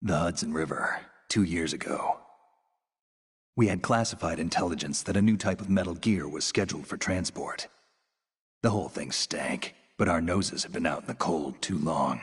The Hudson River, 2 years ago. We had classified intelligence that a new type of metal gear was scheduled for transport. The whole thing stank, but our noses had been out in the cold too long.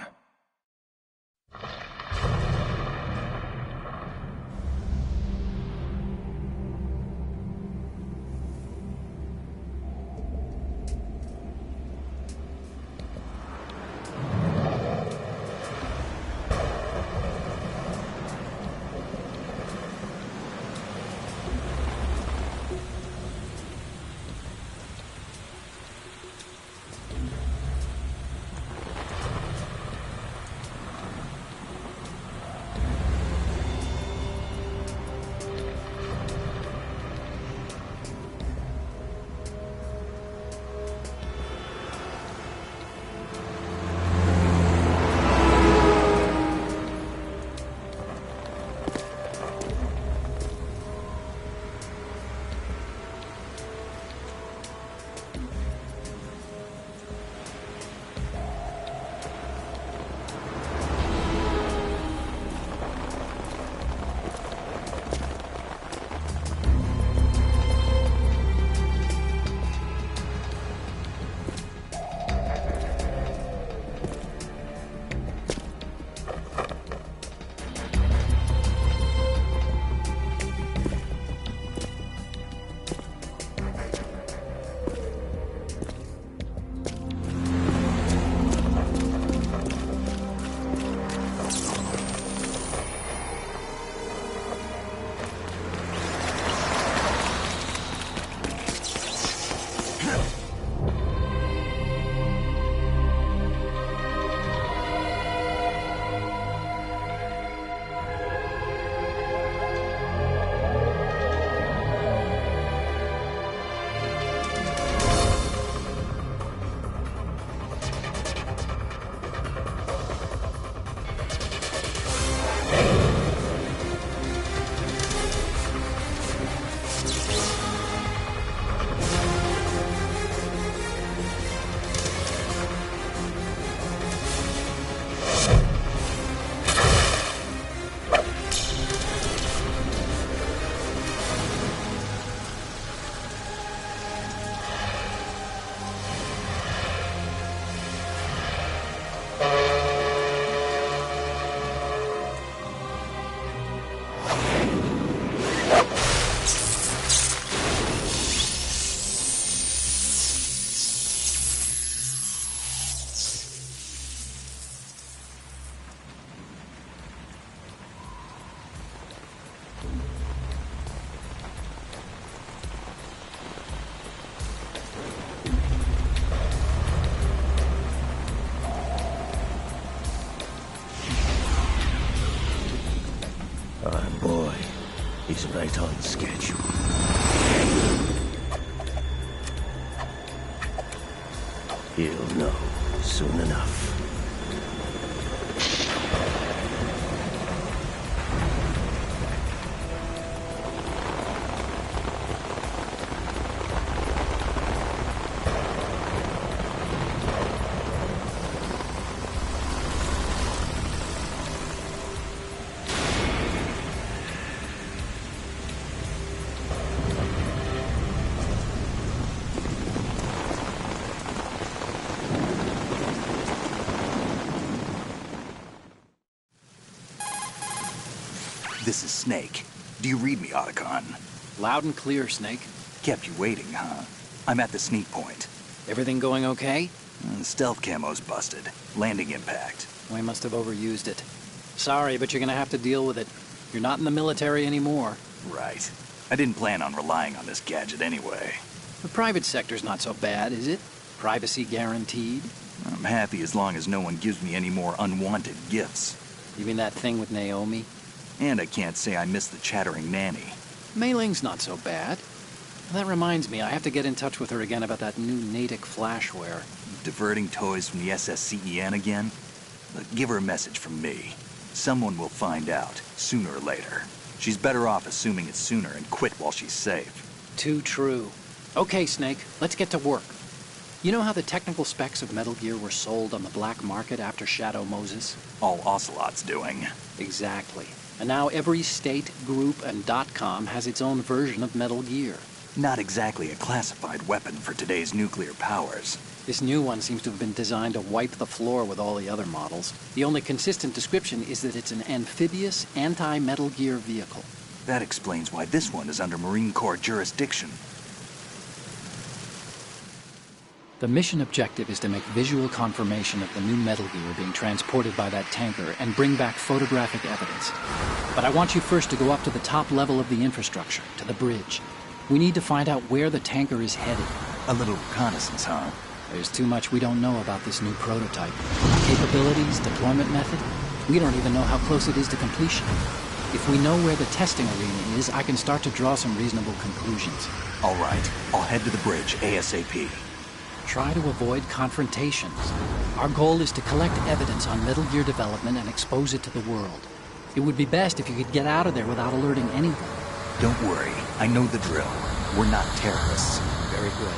He's right on schedule. He'll know soon enough. This is Snake. Do you read me, Otacon? Loud and clear, Snake. Kept you waiting, huh? I'm at the sneak point. Everything going okay? The stealth camo's busted. Landing impact. We must have overused it. Sorry, but you're gonna have to deal with it. You're not in the military anymore. Right. I didn't plan on relying on this gadget anyway. The private sector's not so bad, is it? Privacy guaranteed? I'm happy as long as no one gives me any more unwanted gifts. You mean that thing with Naomi? And I can't say I miss the chattering nanny. Mei Ling's not so bad. That reminds me, I have to get in touch with her again about that new Natick flashware. Diverting toys from the SSCEN again? Look, give her a message from me. Someone will find out, sooner or later. She's better off assuming it's sooner and quit while she's safe. Too true. Okay, Snake, let's get to work. You know how the technical specs of Metal Gear were sold on the black market after Shadow Moses? All Ocelot's doing. Exactly. And now every state, group, and .com has its own version of Metal Gear. Not exactly a classified weapon for today's nuclear powers. This new one seems to have been designed to wipe the floor with all the other models. The only consistent description is that it's an amphibious, anti-Metal Gear vehicle. That explains why this one is under Marine Corps jurisdiction. The mission objective is to make visual confirmation of the new Metal Gear being transported by that tanker and bring back photographic evidence. But I want you first to go up to the top level of the infrastructure, to the bridge. We need to find out where the tanker is headed. A little reconnaissance, huh? There's too much we don't know about this new prototype. Capabilities, deployment method. We don't even know how close it is to completion. If we know where the testing arena is, I can start to draw some reasonable conclusions. All right, I'll head to the bridge ASAP. Try to avoid confrontations. Our goal is to collect evidence on Metal Gear development and expose it to the world. It would be best if you could get out of there without alerting anyone. Don't worry, I know the drill. We're not terrorists. Very good.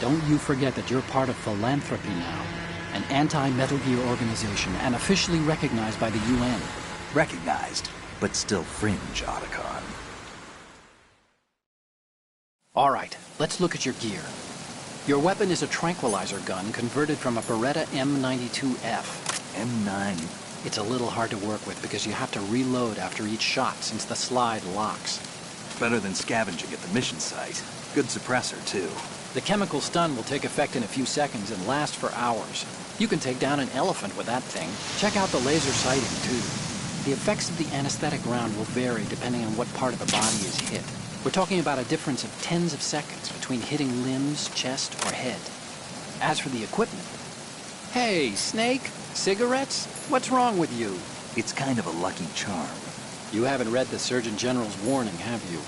Don't you forget that you're part of Philanthropy now, an anti-Metal Gear organization and officially recognized by the UN. Recognized, but still fringe, Otacon. All right, let's look at your gear. Your weapon is a tranquilizer gun converted from a Beretta M92F. M9. It's a little hard to work with because you have to reload after each shot since the slide locks. Better than scavenging at the mission site. Good suppressor, too. The chemical stun will take effect in a few seconds and last for hours. You can take down an elephant with that thing. Check out the laser sighting, too. The effects of the anesthetic round will vary depending on what part of the body is hit. We're talking about a difference of tens of seconds between hitting limbs, chest, or head. As for the equipment... Hey, Snake? Cigarettes? What's wrong with you? It's kind of a lucky charm. You haven't read the Surgeon General's warning, have you?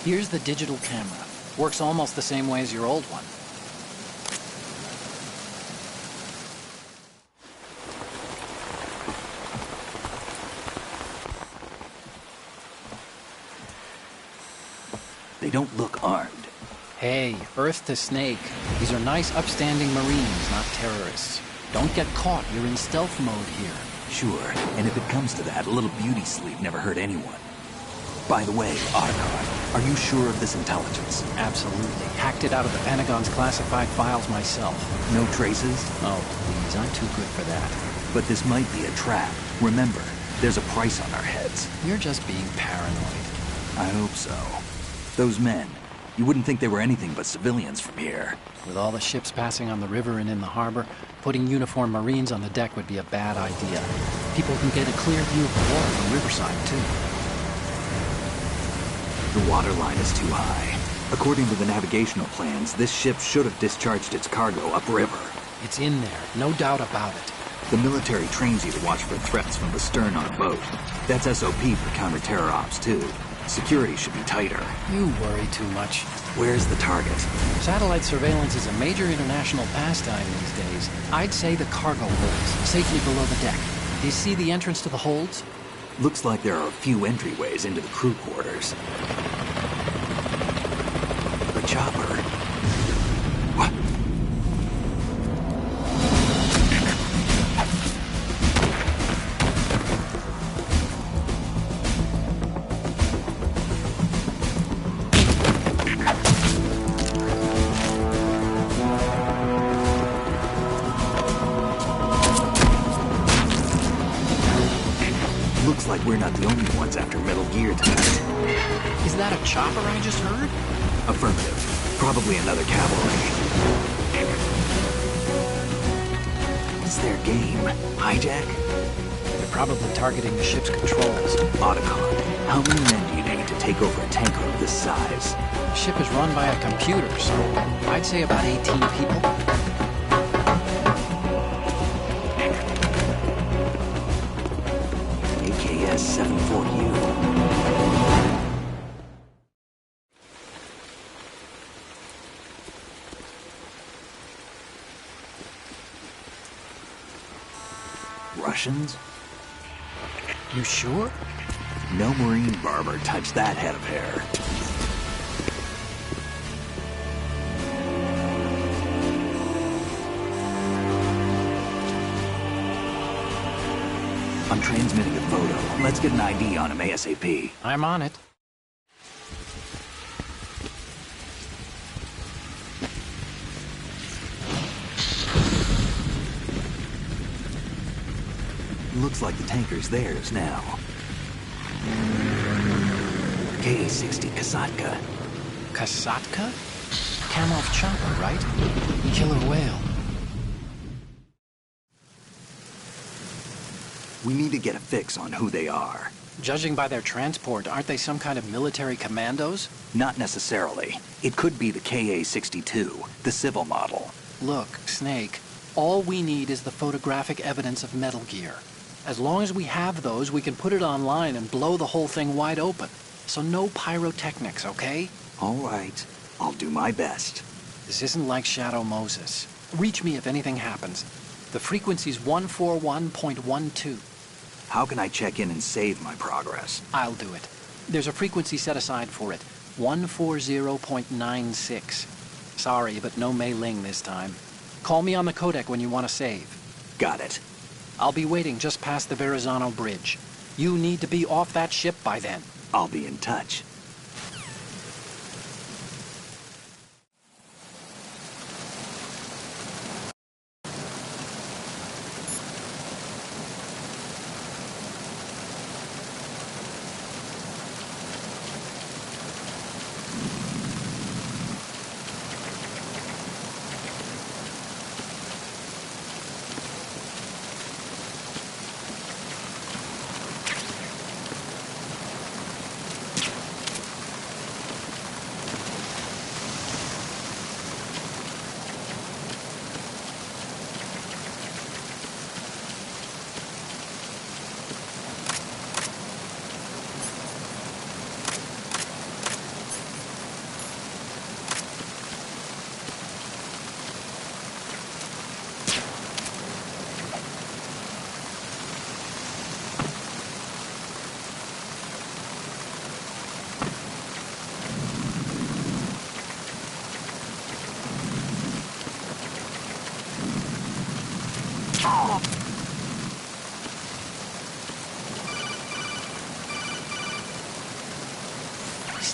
Here's the digital camera. Works almost the same way as your old one. They don't look armed. Hey, Earth to Snake. These are nice, upstanding Marines, not terrorists. Don't get caught. You're in stealth mode here. Sure, and if it comes to that, a little beauty sleep never hurt anyone. By the way, Otacon, are you sure of this intelligence? Absolutely. Hacked it out of the Pentagon's classified files myself. No traces? Oh, please, I'm too good for that. But this might be a trap. Remember, there's a price on our heads. You're just being paranoid. I hope so. Those men, you wouldn't think they were anything but civilians from here. With all the ships passing on the river and in the harbor, putting uniformed Marines on the deck would be a bad idea. People can get a clear view of the water from Riverside, too. The water line is too high. According to the navigational plans, this ship should have discharged its cargo upriver. It's in there, no doubt about it. The military trains you to watch for threats from the stern on a boat. That's SOP for counter-terror ops, too. Security should be tighter. You worry too much. Where's the target? Satellite surveillance is a major international pastime these days. I'd say the cargo holds, safely below the deck. Do you see the entrance to the holds? Looks like there are a few entryways into the crew quarters. The chopper. What? Looks like we're not the only ones after Metal Gear tonight. Is that a chopper I just heard? Affirmative. Probably another cavalry. What's their game? Hijack? They're probably targeting the ship's controls. Otacon, how many men do you need to take over a tanker of this size? The ship is run by a computer, so I'd say about 18 people. AKS 74U. Russians? You sure? No Marine barber touched that head of hair. I'm transmitting a photo. Let's get an ID on him ASAP. I'm on it. Looks like the tanker's theirs now. KA-60 Kasatka. Kasatka? Kamov chopper, right? Killer whale. We need to get a fix on who they are. Judging by their transport, aren't they some kind of military commandos? Not necessarily. It could be the KA-62, the civil model. Look, Snake, all we need is the photographic evidence of Metal Gear. As long as we have those, we can put it online and blow the whole thing wide open. So no pyrotechnics, okay? All right. I'll do my best. This isn't like Shadow Moses. Reach me if anything happens. The frequency's 141.12. How can I check in and save my progress? I'll do it. There's a frequency set aside for it. 140.96. Sorry, but no Mei Ling this time. Call me on the codec when you want to save. Got it. I'll be waiting just past the Verrazano Bridge. You need to be off that ship by then. I'll be in touch.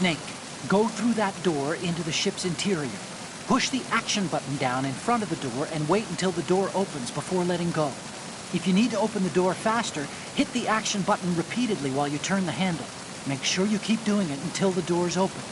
Snake, go through that door into the ship's interior. Push the action button down in front of the door and wait until the door opens before letting go. If you need to open the door faster, hit the action button repeatedly while you turn the handle. Make sure you keep doing it until the door's open.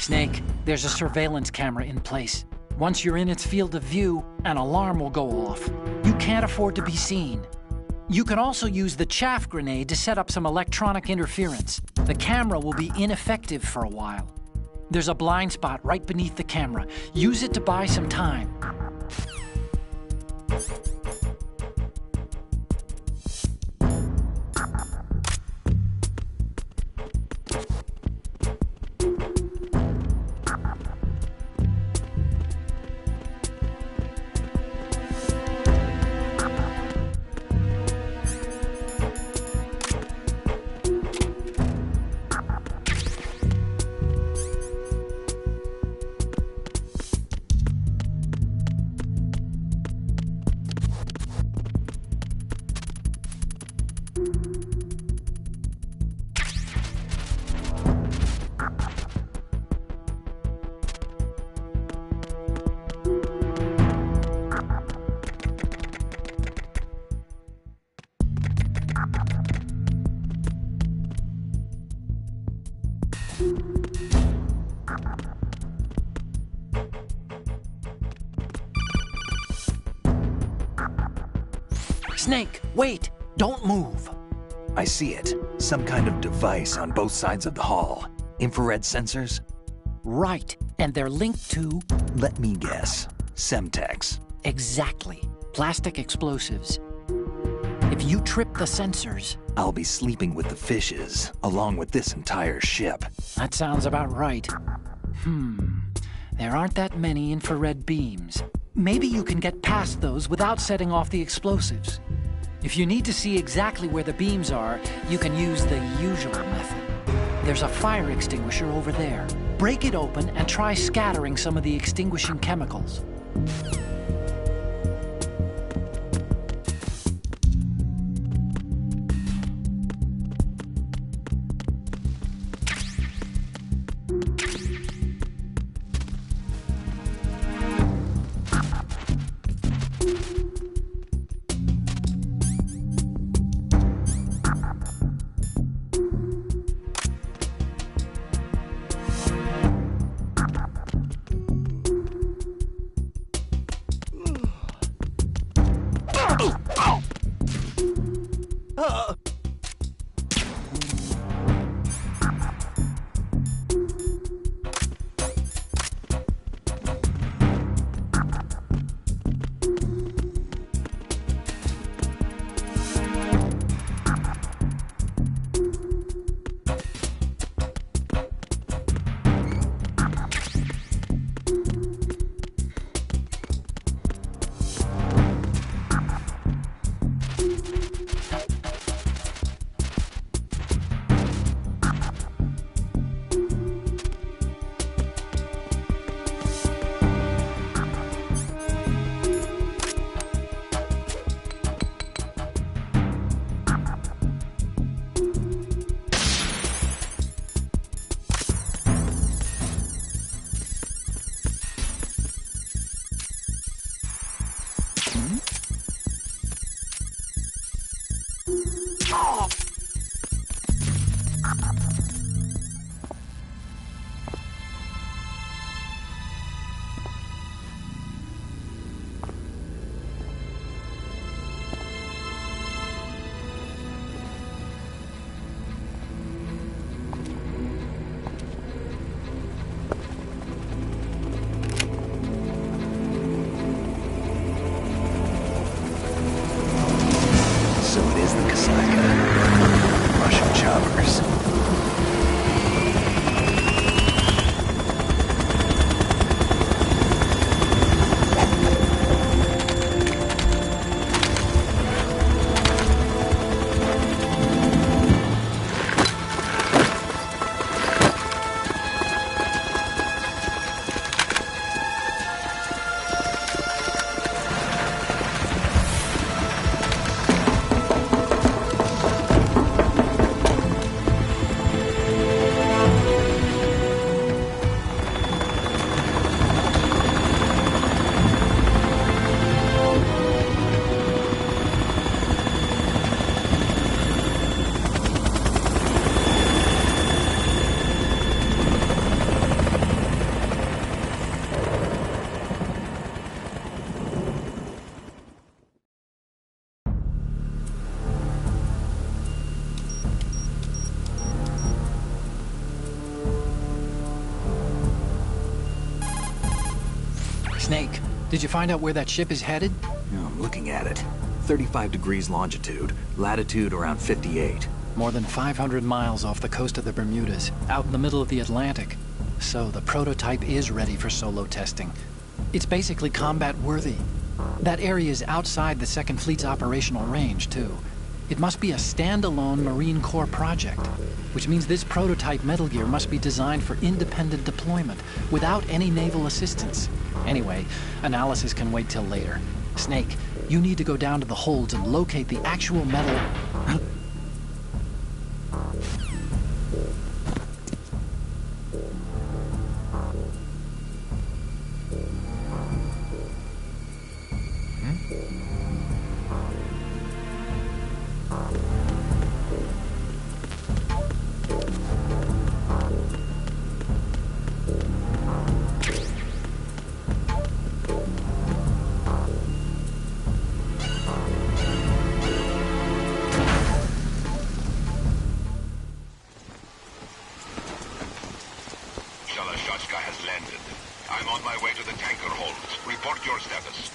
Snake, there's a surveillance camera in place. Once you're in its field of view, an alarm will go off. You can't afford to be seen. You can also use the chaff grenade to set up some electronic interference. The camera will be ineffective for a while. There's a blind spot right beneath the camera. Use it to buy some time. Snake, wait! Don't move! I see it. Some kind of device on both sides of the hall. Infrared sensors? Right, and they're linked to... Let me guess. Semtex. Exactly. Plastic explosives. If you trip the sensors... I'll be sleeping with the fishes, along with this entire ship. That sounds about right. There aren't that many infrared beams. Maybe you can get past those without setting off the explosives. If you need to see exactly where the beams are, you can use the usual method. There's a fire extinguisher over there. Break it open and try scattering some of the extinguishing chemicals. So it is the Kasaka. Russian choppers. Snake, did you find out where that ship is headed? I'm looking at it. 35 degrees longitude, latitude around 58. More than 500 miles off the coast of the Bermudas, out in the middle of the Atlantic. So the prototype is ready for solo testing. It's basically combat-worthy. That area is outside the Second Fleet's operational range, too. It must be a standalone Marine Corps project, which means this prototype Metal Gear must be designed for independent deployment, without any naval assistance. Anyway, analysis can wait till later. Snake, you need to go down to the holds and locate the actual metal... has landed. I'm on my way to the tanker holds. Report your status.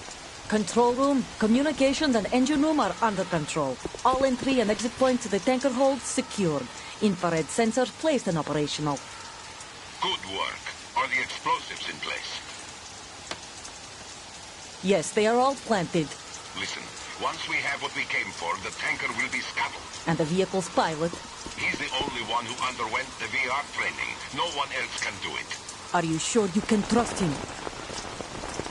Control room, communications and engine room are under control. All entry and exit points to the tanker holds secured. Infrared sensors placed and operational. Good work. Are the explosives in place? Yes, they are all planted. Listen, once we have what we came for, the tanker will be scuttled. And the vehicle's pilot? He's the only one who underwent the VR training. No one else can do it. Are you sure you can trust him?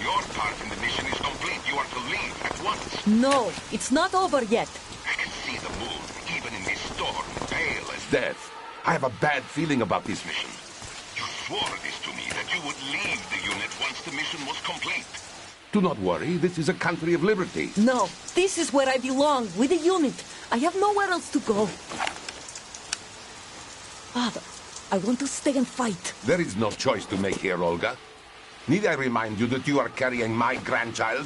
Your part in the mission is complete. You are to leave at once. No, it's not over yet. I can see the moon, even in this storm, pale as death. I have a bad feeling about this mission. You swore this to me, that you would leave the unit once the mission was complete. Do not worry, this is a country of liberty. No, this is where I belong, with the unit. I have nowhere else to go. Father, I want to stay and fight. There is no choice to make here, Olga. Need I remind you that you are carrying my grandchild?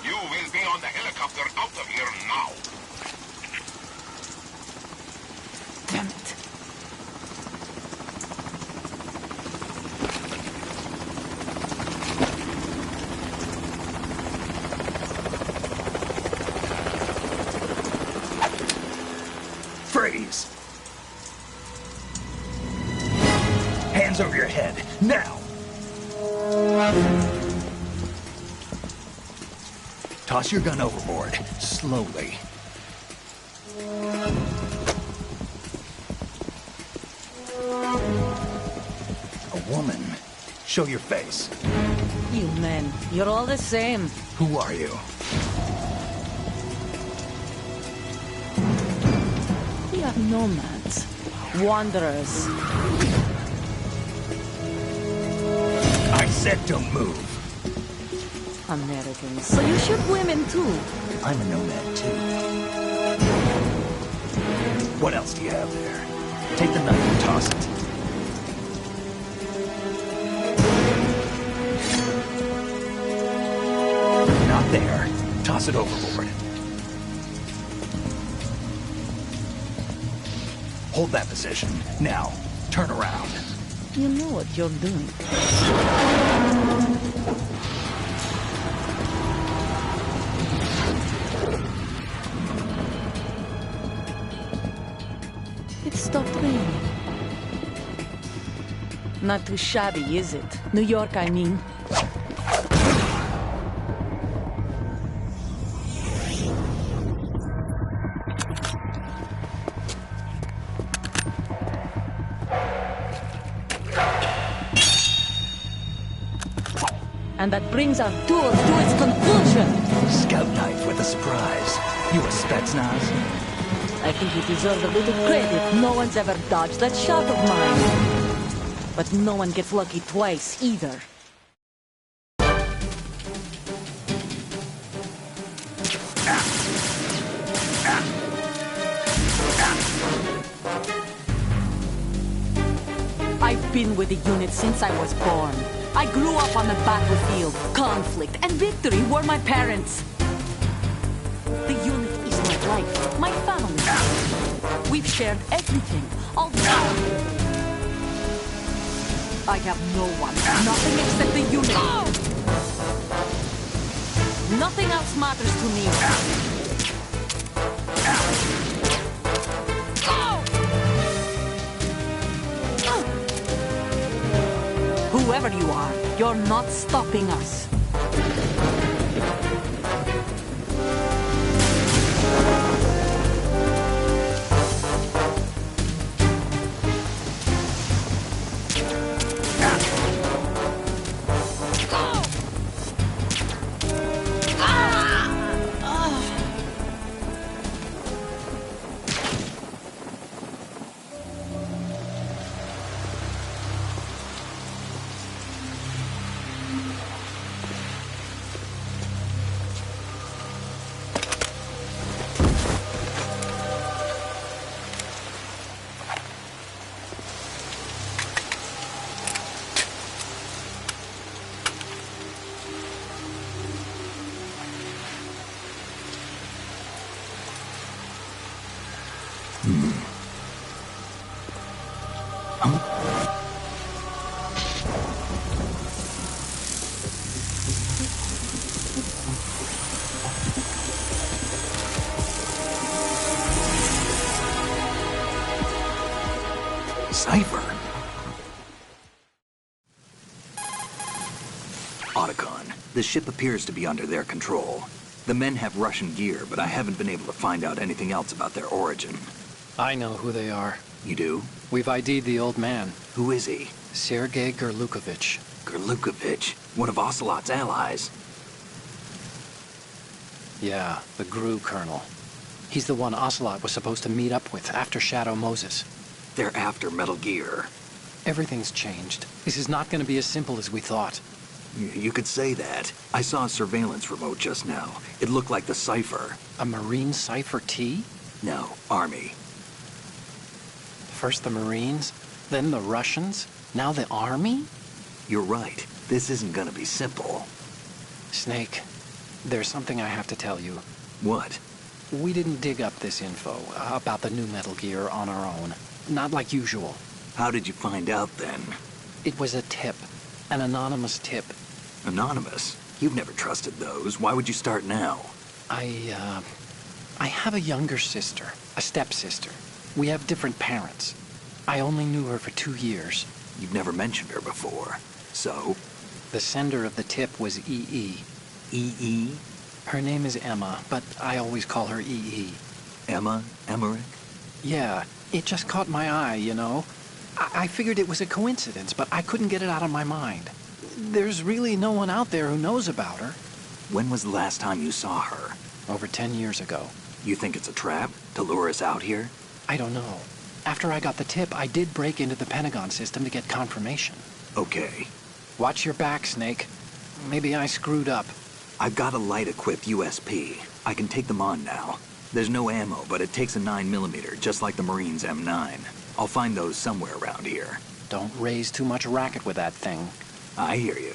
You will be on the helicopter out of here now. Damn it. Freeze! Hands over your head, now! Toss your gun overboard, slowly. A woman. Show your face. You men, you're all the same. Who are you? We are nomads. Wanderers. I said don't move. Americans. So you shoot women too. I'm a nomad too. What else do you have there? Take the knife and toss it. Not there. Toss it overboard. Hold that position. Now, turn around. You know what you're doing. Not too shabby, is it? New York, I mean. And that brings our tour to its conclusion. Scout knife with a surprise. You a Spetsnaz? I think you deserve a little credit. No one's ever dodged that shot of mine. But no one gets lucky twice, either. I've been with the unit since I was born. I grew up on the battlefield. Conflict and victory were my parents. The unit is my life, my family. We've shared everything, although I have no one, nothing except the unit. Nothing else matters to me. Whoever you are, you're not stopping us. Cipher. Otacon, the ship appears to be under their control. The men have Russian gear, but I haven't been able to find out anything else about their origin. I know who they are. You do? We've ID'd the old man, Who is he? Sergei Gerlukovich. Gerlukovich, one of Ocelot's allies. Yeah, the GRU colonel. He's the one Ocelot was supposed to meet up with after Shadow Moses. They're after Metal Gear. Everything's changed. This is not going to be as simple as we thought. You could say that. I saw a surveillance remote just now. It looked like the Cipher. A Marine Cipher T? No, Army. First the Marines, then the Russians, now the Army? You're right. This isn't gonna be simple. Snake, there's something I have to tell you. What? We didn't dig up this info about the new Metal Gear on our own. Not like usual. How did you find out then? It was a tip. An anonymous tip. Anonymous? You've never trusted those. Why would you start now? I have a younger sister, a stepsister. We have different parents. I only knew her for 2 years. You've never mentioned her before. So? The sender of the tip was EE. EE? Her name is Emma, but I always call her EE. Emma? Emmerich? Yeah, it just caught my eye, you know? I figured it was a coincidence, but I couldn't get it out of my mind. There's really no one out there who knows about her. When was the last time you saw her? Over 10 years ago. You think it's a trap? To lure us out here? I don't know. After I got the tip, I did break into the Pentagon system to get confirmation. Okay. Watch your back, Snake. Maybe I screwed up. I've got a light-equipped USP. I can take them on now. There's no ammo, but it takes a 9mm, just like the Marines' M9. I'll find those somewhere around here. Don't raise too much racket with that thing. I hear you.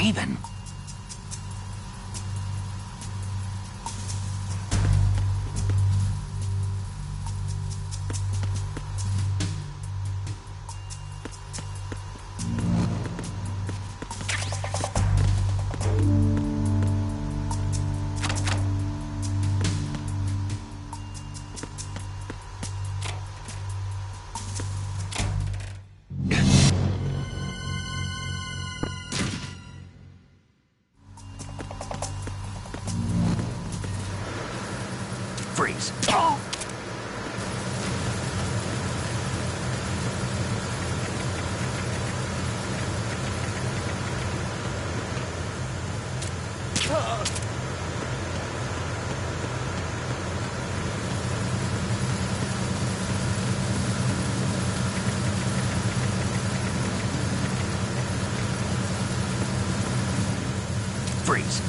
Raven? Freeze. Freeze.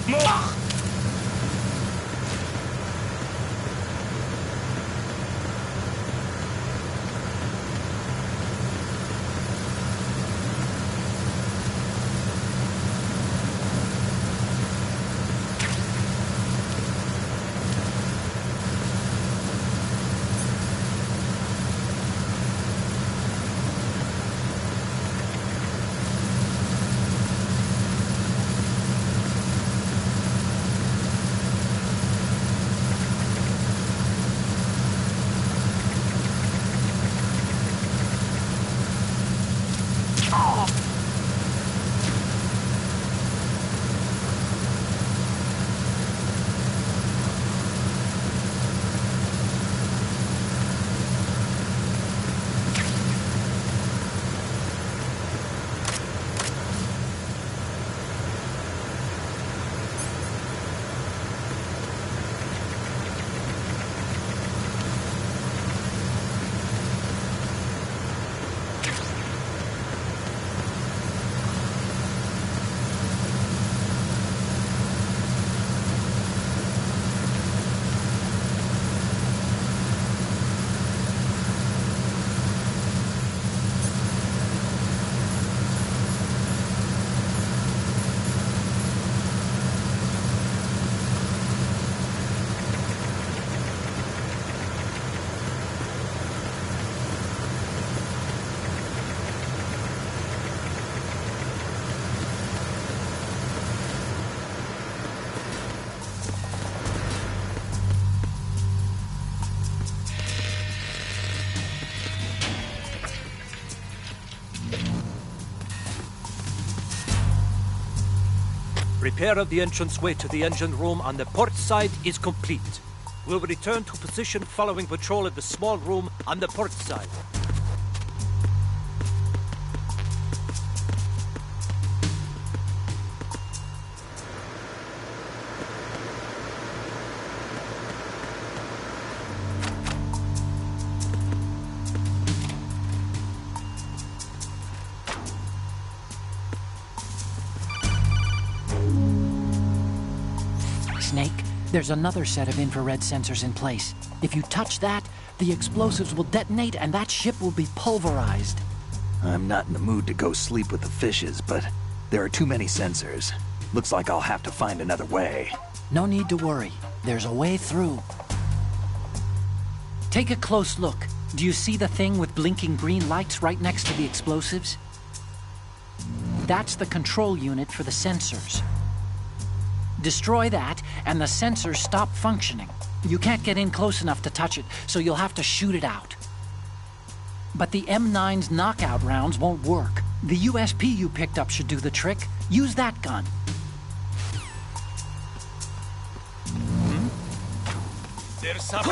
Repair of the entranceway to the engine room on the port side is complete. We'll return to position following patrol of the small room on the port side. Snake, there's another set of infrared sensors in place. If you touch that, the explosives will detonate and that ship will be pulverized. I'm not in the mood to go sleep with the fishes, but there are too many sensors. Looks like I'll have to find another way. No need to worry. There's a way through. Take a close look. Do you see the thing with blinking green lights right next to the explosives? That's the control unit for the sensors. Destroy that, and the sensors stop functioning. You can't get in close enough to touch it, so you'll have to shoot it out. But the M9's knockout rounds won't work. The USP you picked up should do the trick. Use that gun. There's some...